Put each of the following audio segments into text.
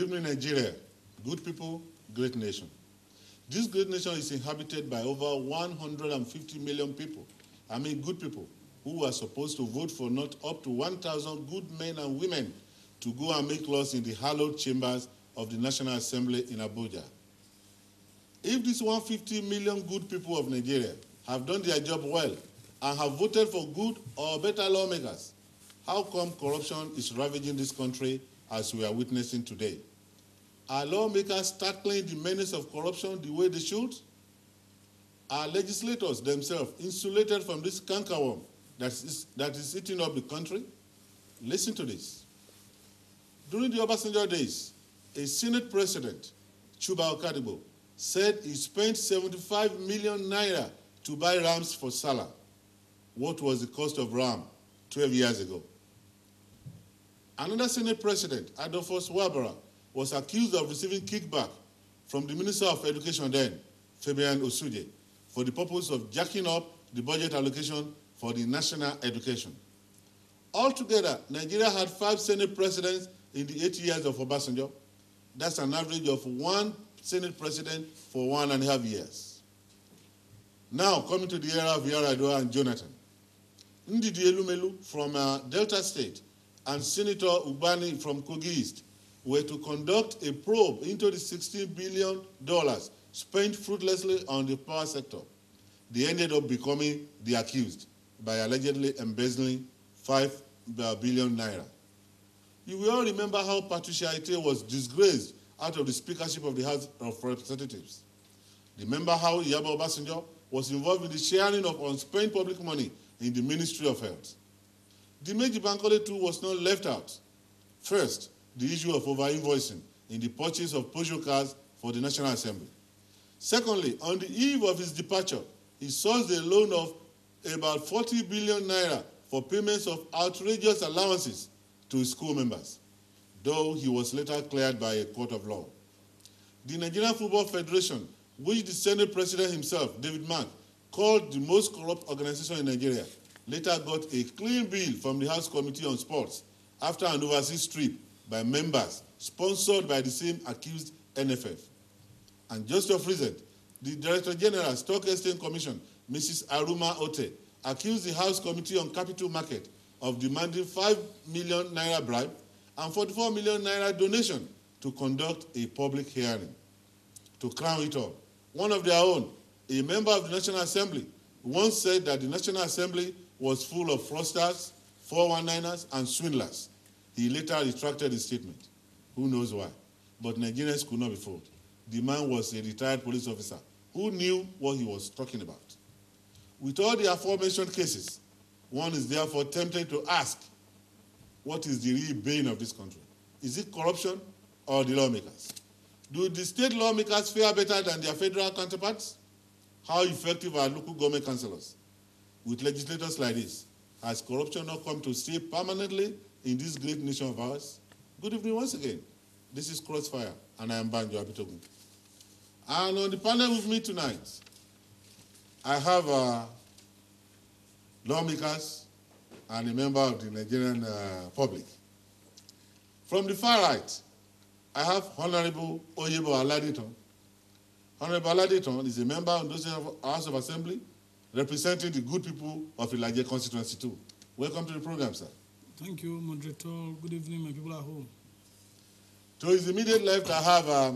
Good evening, Nigeria. Good people, great nation. This great nation is inhabited by over 150 million people. I mean, good people who are supposed to vote for not up to 1,000 good men and women to go and make laws in the hallowed chambers of the National Assembly in Abuja. If these 150 million good people of Nigeria have done their job well and have voted for good or better lawmakers, how come corruption is ravaging this country as we are witnessing today? Are lawmakers tackling the menace of corruption the way they should? Are legislators themselves insulated from this cankerworm that is eating up the country? Listen to this. During the Obasanjo days, a Senate President, Chuba Okadibo, said he spent 75 million naira to buy rams for Salah. What was the cost of ram 12 years ago? Another Senate President, Adolphus Wabara, was accused of receiving kickback from the Minister of Education then, Fabian Osuje, for the purpose of jacking up the budget allocation for the national education. Altogether, Nigeria had 5 Senate presidents in the 8 years of Obasanjo. That's an average of 1 Senate president for 1.5 years. Now, coming to the era of Yar'Adua and Jonathan. Ndidi Elumelu from Delta State and Senator Ubani from Kogi East were to conduct a probe into the $16 billion spent fruitlessly on the power sector. They ended up becoming the accused by allegedly embezzling 5 billion naira. You will all remember how Patricia Ite was disgraced out of the speakership of the House of Representatives. Remember how Iyabo Obasanjo was involved in the sharing of unspent public money in the Ministry of Health. The Meji Bankole too was not left out. First, the issue of over-invoicing in the purchase of Peugeot cars for the National Assembly. Secondly, on the eve of his departure, he sourced a loan of about 40 billion naira for payments of outrageous allowances to his school members, though he was later cleared by a court of law. The Nigerian Football Federation, which the Senate President himself, David Mark, called the most corrupt organization in Nigeria, later got a clean bill from the House Committee on Sports after an overseas trip by members sponsored by the same accused NFF. And just of recent, the Director General, Stock Exchange Commission, Mrs. Aruma Ote, accused the House Committee on Capital Market of demanding 5 million naira bribe and 44 million naira donation to conduct a public hearing. To crown it all, one of their own, a member of the National Assembly, once said that the National Assembly was full of fraudsters, 419ers, and swindlers. He later retracted his statement. Who knows why? But Nigerians could not be fooled. The man was a retired police officer who knew what he was talking about. With all the aforementioned cases, one is therefore tempted to ask, what is the real bane of this country? Is it corruption or the lawmakers? Do the state lawmakers fare better than their federal counterparts? How effective are local government councillors? With legislators like this, has corruption not come to stay permanently in this great nation of ours? Good evening once again. This is Crossfire, and I am Banjo Abitogun. And on the panel with me tonight, I have lawmakers and a member of the Nigerian public. From the far right, I have Honorable Oyebo Aladetan. Honorable Aladetan is a member of the House of Assembly representing the good people of Ilaje constituency too. Welcome to the program, sir. Thank you, moderator. Good evening, my people at home. To his immediate left, I have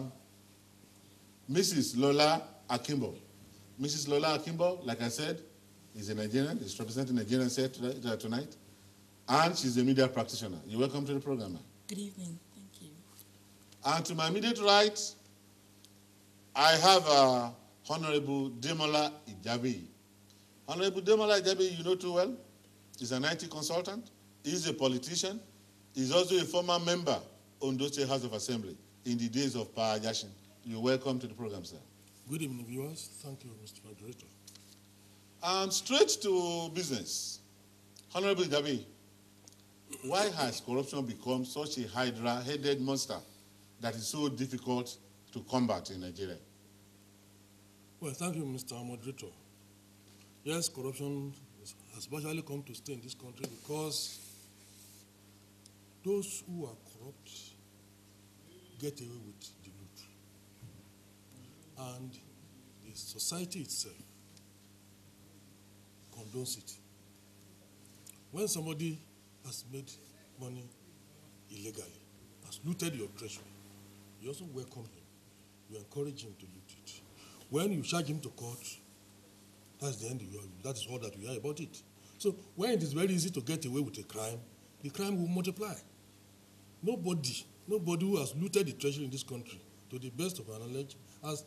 Mrs. Lola Akinbo. Mrs. Lola Akinbo, like I said, is a Nigerian. She's representing Nigerian tonight. And she's a media practitioner. You're welcome to the program, ma'am. Good evening. Thank you. And to my immediate right, I have Honorable Demola Ijabiyi. Honorable Demola Ijabiyi, you know too well. He's an IT consultant. He's a politician. He's also a former member of the State House of Assembly in the days of Power Yashin. You're welcome to the program, sir. Good evening, viewers. Thank you, Mr. Moderator. And straight to business. Honorable Ijabiyi, why has corruption become such a hydra-headed monster that is so difficult to combat in Nigeria? Well, thank you, Mr. Moderator. Yes, corruption has virtually come to stay in this country because those who are corrupt get away with the loot. And the society itself condones it. When somebody has made money illegally, has looted your treasury, you also welcome him. You encourage him to loot it. When you charge him to court, that's the end. That is all that we hear about it. So when it is very easy to get away with a crime, the crime will multiply. Nobody who has looted the treasury in this country, to the best of our knowledge, has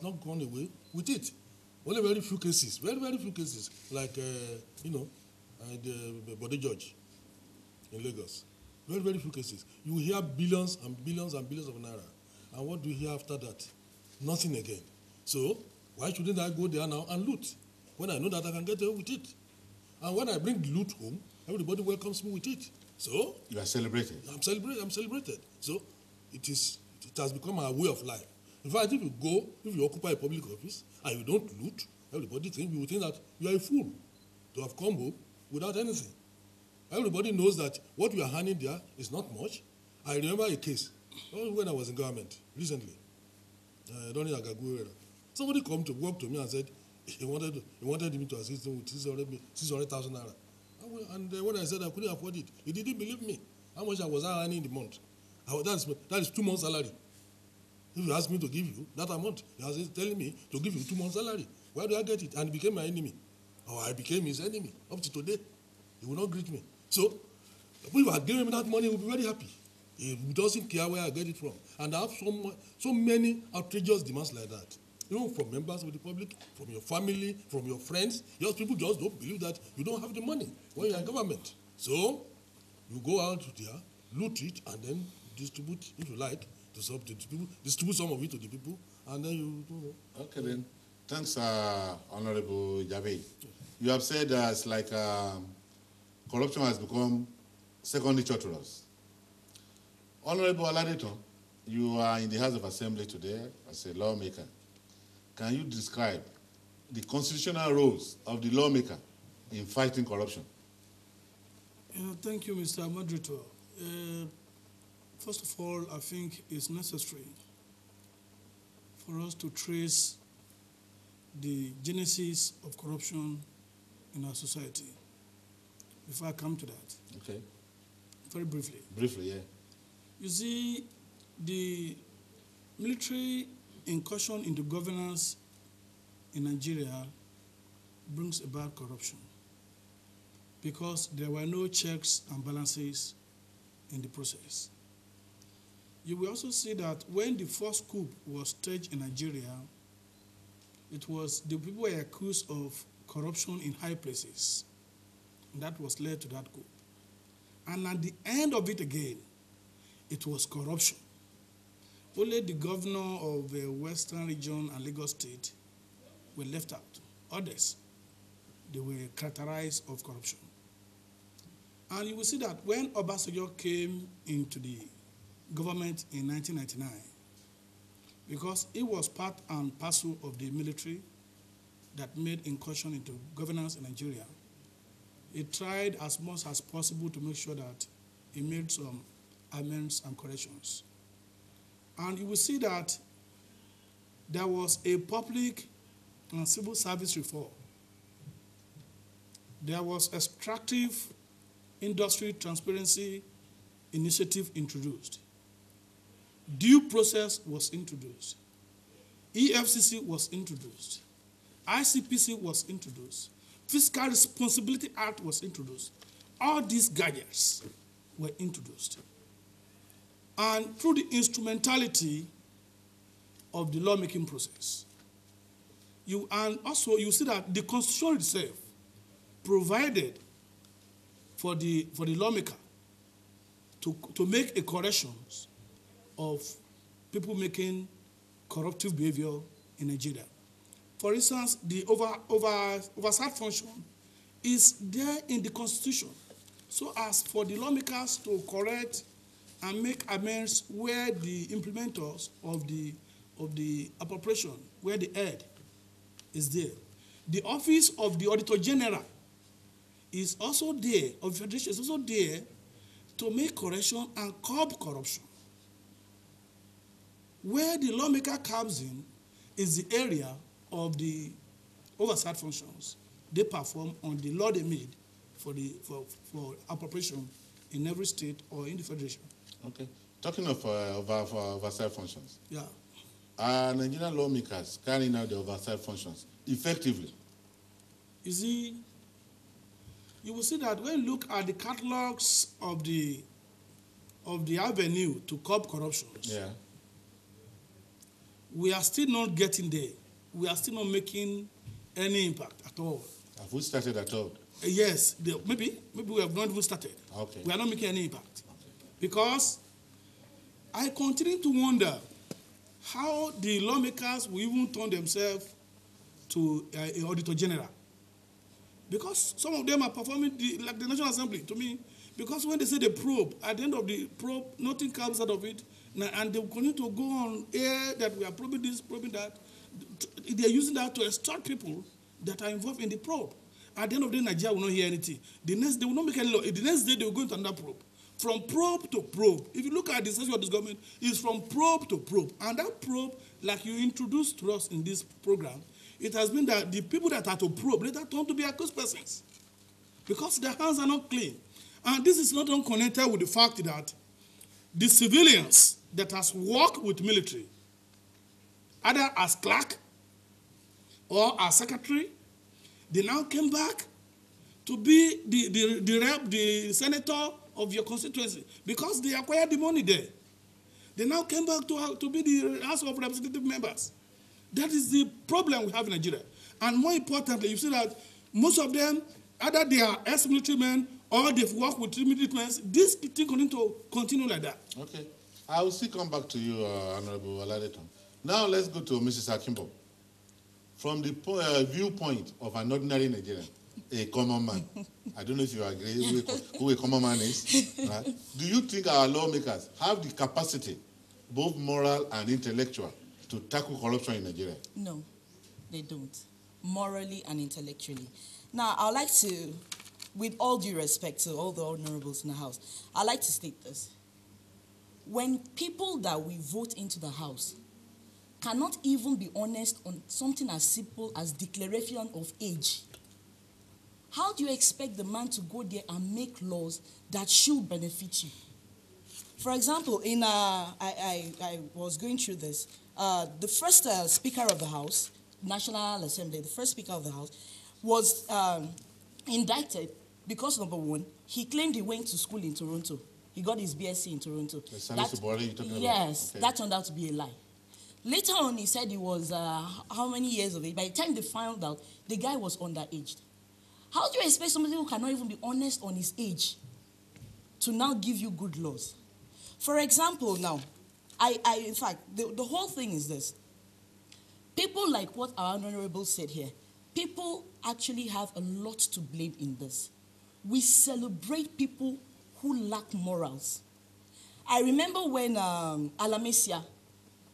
not gone away with it. Only very few cases, very few cases, like the Bode Judge in Lagos. Very few cases. You hear billions and billions and billions of naira, and what do you hear after that? Nothing again. So why shouldn't I go there now and loot when I know that I can get away with it? And when I bring the loot home, everybody welcomes me with it. So you are celebrated. I'm celebrated. So it has become our way of life. In fact, if you occupy a public office and you don't loot, everybody will think that you are a fool to have come home without anything. Everybody knows that what you are handing there is not much. I remember a case when I was in government recently. Somebody come to work to me and said he wanted me to assist him with 600,000 naira. And when I said I couldn't afford it, he didn't believe me. How much I was earning in the month? That is 2 months' salary. If you ask me to give you that amount, he was telling me to give you 2 months' salary. Where do I get it? And he became my enemy. Or I became his enemy. Up to today, he will not greet me. So, if you had given me that money, he would be very happy. He doesn't care where I get it from. And I have so many outrageous demands like that. From members of the public, from your family, from your friends. People just don't believe that you don't have the money when you're in government. So, you go out there, loot it, and then distribute, if you like, distribute some of it to the people, and then you do. Okay, then. Thanks, Honorable Ijabiyi. You have said it's like corruption has become second nature to us. Honorable Aladetan, you are in the House of Assembly today as a lawmaker. Can you describe the constitutional roles of the lawmaker in fighting corruption? Thank you, Mr. Moderator. First of all, I think it's necessary for us to trace the genesis of corruption in our society. Before I come to that. Okay. Very briefly. Briefly, yeah. You see, the military incursion into governance in Nigeria brings about corruption because there were no checks and balances in the process. You will also see that when the first coup was staged in Nigeria, it was the people were accused of corruption in high places. And that was led to that coup. And at the end of it again, it was corruption. Only the governor of the Western region and Lagos State were left out. Others, they were characterized of corruption. And you will see that when Obasanjo came into the government in 1999, because it was part and parcel of the military that made incursion into governance in Nigeria, he tried as much as possible to make sure that he made some amendments and corrections. And you will see that there was a public and civil service reform. There was extractive industry transparency initiative introduced. Due process was introduced. EFCC was introduced. ICPC was introduced. Fiscal Responsibility Act was introduced. All these gadgets were introduced. And through the instrumentality of the lawmaking process, you see that the Constitution itself provided for the lawmaker to make a corrections of people making corruptive behavior in Nigeria. For instance, the oversight function is there in the Constitution, so as for the lawmakers to correct and make amends where the implementers of the appropriation, where the head is there. The office of the Auditor General is also there, of Federation is also there to make correction and curb corruption. Where the lawmaker comes in is the area of the oversight functions they perform on the law they made for appropriation in every state or in the federation. Okay. Talking of oversight functions. Yeah. Are Nigerian lawmakers carrying out the oversight functions effectively? You see, you will see that when you look at the catalogs of the avenue to curb corruption, Yeah. we are still not getting there. We are still not making any impact at all. Have we started at all? Yes, maybe we have not even started. Okay. We are not making any impact. Because I continue to wonder how the lawmakers will even turn themselves to an auditor general. Because some of them are performing like the National Assembly to me. Because when they say the probe, at the end of the probe, nothing comes out of it. And they continue to go on air that we are probing this, probing that. They are using that to extort people that are involved in the probe. At the end of the day, Nigeria will not hear anything. The next day, they will not make any law. The next day, they will go into another probe. From probe to probe. If you look at the session of this government, it's from probe to probe. And that probe, like you introduced to us in this program, it has been that the people that are to probe later turn to be accused persons. Because their hands are not clean. And this is not unconnected with the fact that the civilians that has worked with military, either as clerk or as secretary, they now came back to be the rep, the senator of your constituency because they acquired the money there. They now came back to be the House of Representative members. That is the problem we have in Nigeria. And more importantly, you see that most of them, either they are ex-military men or they've worked with military men. This thing continue like that. Okay. I will still come back to you, Honorable Aladetan. Now let's go to Mrs. Akinbo. From the viewpoint of an ordinary Nigerian, a common man, I don't know if you agree who a common man is, right? Do you think our lawmakers have the capacity, both moral and intellectual, to tackle corruption in Nigeria? No, they don't, morally and intellectually. Now, I'd like to, with all due respect to all the honorables in the House, I'd like to state this. When people that we vote into the House cannot even be honest on something as simple as declaration of age, how do you expect the man to go there and make laws that should benefit you? For example, I was going through this. The first Speaker of the House, National Assembly, the first Speaker of the House, was indicted because, number one, he claimed he went to school in Toronto. He got his BSc in Toronto. Yes, okay. That turned out to be a lie. Later on, he said he was how many years of age? By the time they found out, the guy was underaged. How do you expect somebody who cannot even be honest on his age to now give you good laws? For example, now, in fact, the whole thing is this. People like what our honorable said here, people actually have a lot to blame in this. We celebrate people who lack morals. I remember when Alamesia,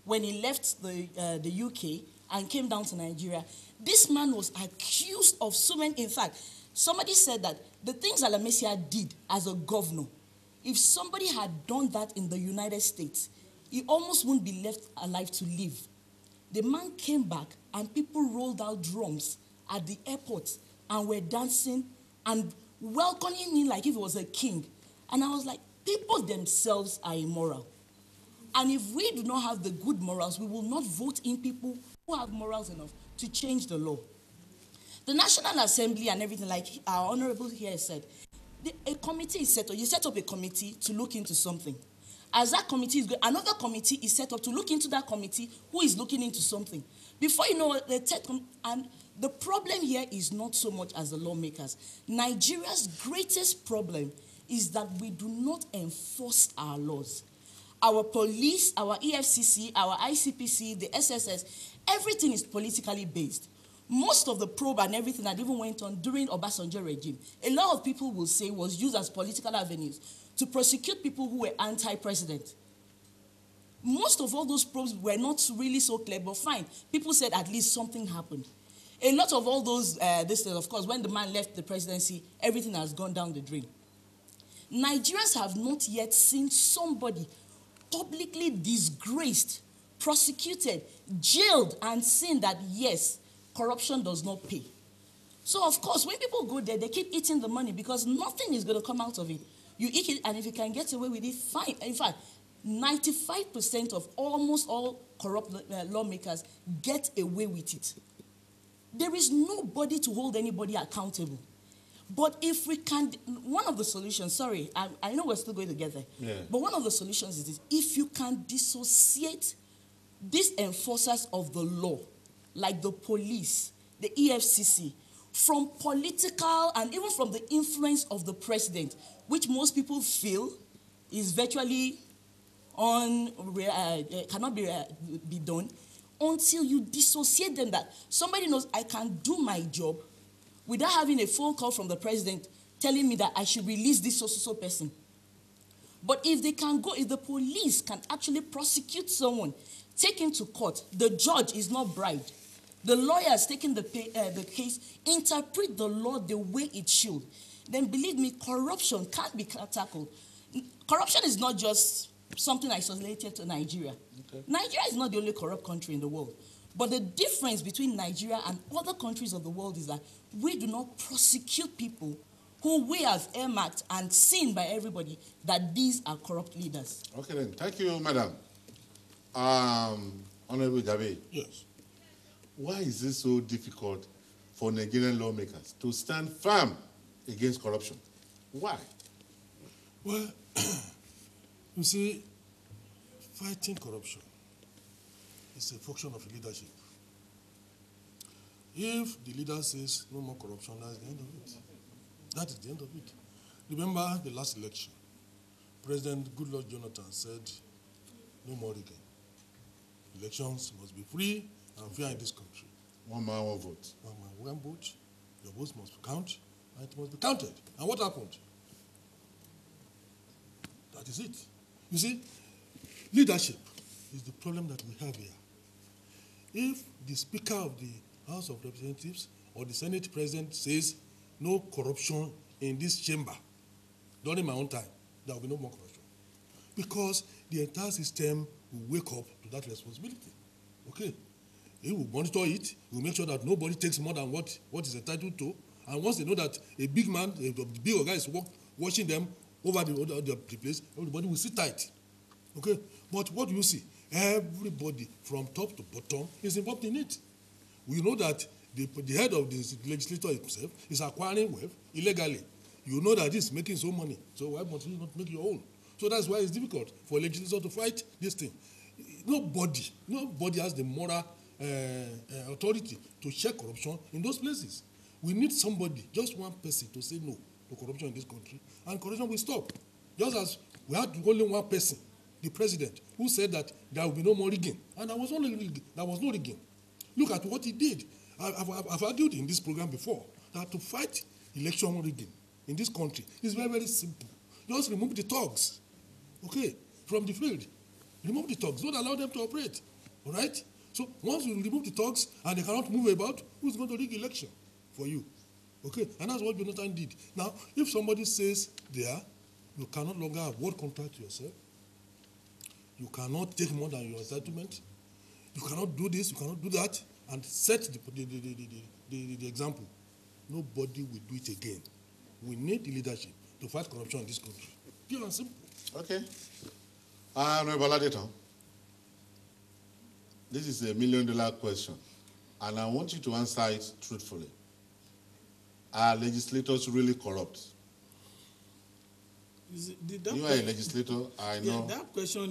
when he left the UK and came down to Nigeria, this man was accused of so many. In fact, somebody said that the things Alamesia did as a governor, if somebody had done that in the United States, he almost wouldn't be left alive to live. The man came back and people rolled out drums at the airport and were dancing and welcoming him like if he was a king. And I was like, people themselves are immoral. And if we do not have the good morals, we will not vote in people who have morals enough to change the law. The National Assembly and everything, like our honorable here said, a committee is set up. You set up a committee to look into something. As that committee is going, another committee is set up to look into that committee who is looking into something. Before you know, and the problem here is not so much as the lawmakers. Nigeria's greatest problem is that we do not enforce our laws. Our police, our EFCC, our ICPC, the SSS, everything is politically based. Most of the probe and everything that even went on during Obasanjo regime, a lot of people will say was used as political avenues to prosecute people who were anti-president. Most of all those probes were not really so clear, but fine. People said at least something happened. A lot of all those, of course, when the man left the presidency, everything has gone down the drain. Nigerians have not yet seen somebody publicly disgraced prosecuted, jailed, and seen that, yes, corruption does not pay. So, of course, when people go there, they keep eating the money because nothing is going to come out of it. You eat it, and if you can get away with it, fine. In fact, 95% of almost all corrupt lawmakers get away with it. There is nobody to hold anybody accountable. But if we can, one of the solutions, sorry, I know we're still going together, but one of the solutions is this: if you can dissociate these enforcers of the law, like the police, the EFCC, from political and even from the influence of the president, which most people feel is virtually cannot be done, until you dissociate them, that somebody knows I can do my job without having a phone call from the president telling me that I should release this so person. But if they can go, if the police can actually prosecute someone, take him to court, the judge is not bribed, the lawyers taking the case, interpret the law the way it should, then believe me, corruption can't be tackled. Corruption is not just something isolated to Nigeria. Okay. Nigeria is not the only corrupt country in the world. But the difference between Nigeria and other countries of the world is that we do not prosecute people who we have earmarked and seen by everybody that these are corrupt leaders. Okay then, thank you, madam. Honorable Ijabiyi. Yes. Why is it so difficult for Nigerian lawmakers to stand firm against corruption? Why? Well, you see, fighting corruption is a function of leadership. If the leader says no more corruption, that's the end of it. That is the end of it. Remember the last election, President Goodluck Jonathan said no more rigging. Elections must be free and fair in this country. One man, one vote. One man, one vote. Your votes must count, and it must be counted. And what happened? That is it. You see, leadership is the problem that we have here. If the Speaker of the House of Representatives or the Senate President says no corruption in this chamber during my own time, there will be no more corruption. Because the entire system will wake up to that responsibility. Okay? He will monitor it, he will make sure that nobody takes more than what is entitled to. And once they know that a big man, a big guy is watching them over the place, everybody will sit tight. Okay? But what do you see? Everybody from top to bottom is involved in it. We know that the head of the legislator himself is acquiring wealth illegally. You know that he's making so money. So why must you not make your own? So that's why it's difficult for a legislator to fight this thing. Nobody has the moral authority to check corruption in those places. We need somebody, just one person, to say no to corruption in this country, and corruption will stop. Just as we had only one person, the president, who said that there will be no more rigging, and there was no rigging. Look at what he did. I've argued in this program before that to fight election rigging in this country is very, very simple. Just remove the thugs, okay, from the field. Remove the thugs. Don't allow them to operate. All right? So once you remove the thugs and they cannot move about, who's going to rig election for you? Okay? And that's what Jonathan did. Now, if somebody says there, you cannot longer award contract to yourself. You cannot take more than your entitlement. You cannot do this, you cannot do that, and set the example. Nobody will do it again. We need the leadership to fight corruption in this country. Pure and simple. Okay. Honorable Aladetan, this is $1 million question, and I want you to answer it truthfully. Are legislators really corrupt? You are a legislator, I know. Yeah, that question I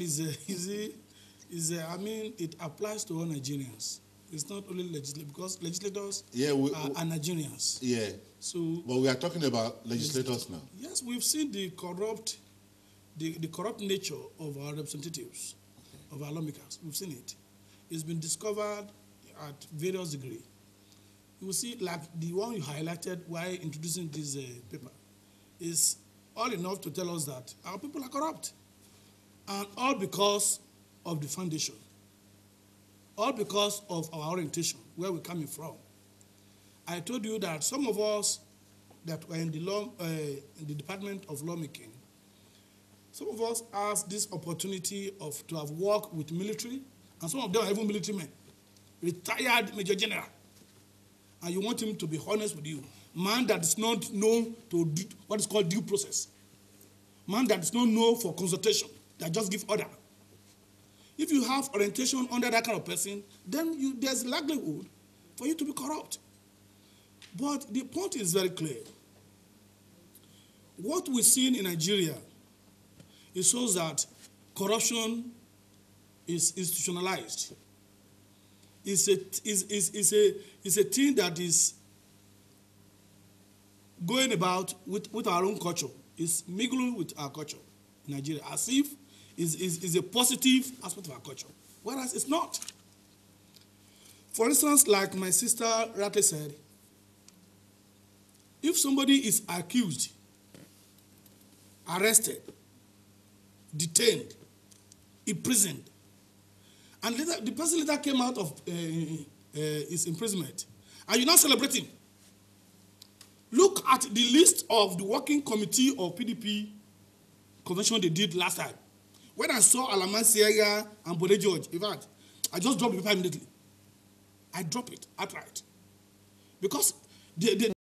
mean, it applies to all Nigerians. It's not only legislators, because legislators are Nigerians. Yeah. So, but we are talking about legislators now. Yes, we've seen the corrupt nature of our representatives, of our lawmakers. We've seen it. It's been discovered at various degrees. You will see, like the one you highlighted while introducing this paper, is all enough to tell us that our people are corrupt. And all because of the foundation. All because of our orientation, where we're coming from. I told you that some of us that were in the Department of Lawmaking, some of us asked this opportunity to have worked with military and some of them are even military men, retired major general, and you want him to be honest with you, man that is not known to do what is called due process, man that is not known for consultation, that just give order. If you have orientation under that kind of person, then there's likelihood for you to be corrupt. But the point is very clear. What we've seen in Nigeria, it shows that corruption is institutionalized. It's a thing that is going about with our own culture. It's mingling with our culture in Nigeria, as if is a positive aspect of our culture, whereas it's not. For instance, like my sister rightly said, if somebody is accused, arrested, detained, imprisoned, and later, the person later came out of his imprisonment, and you're not celebrating, look at the list of the working committee of PDP convention they did last time. When I saw Alamansiaya and Bode George, in fact, I just dropped the paper immediately. I dropped it outright. Because they